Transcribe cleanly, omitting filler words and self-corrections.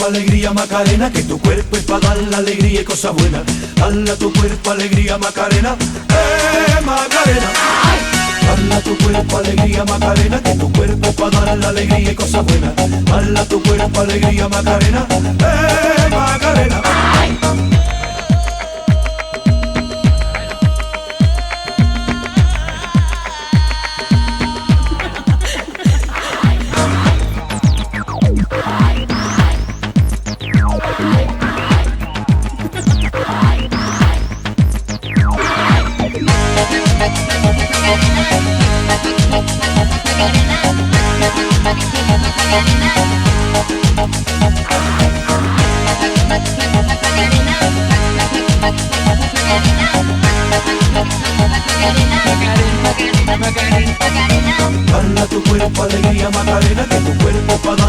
cuerpo alegría Macarena, que tu cuerpo es para dar la alegría y cosas buenas. Dale a tu cuerpo alegría Macarena, Macarena. Dale a tu cuerpo alegría Macarena, que tu cuerpo es para dar la alegría y cosas buenas. Dale a tu cuerpo alegría Macarena, Macarena. Dale a tu cuerpo alegría Macarena, que tu cuerpo para dar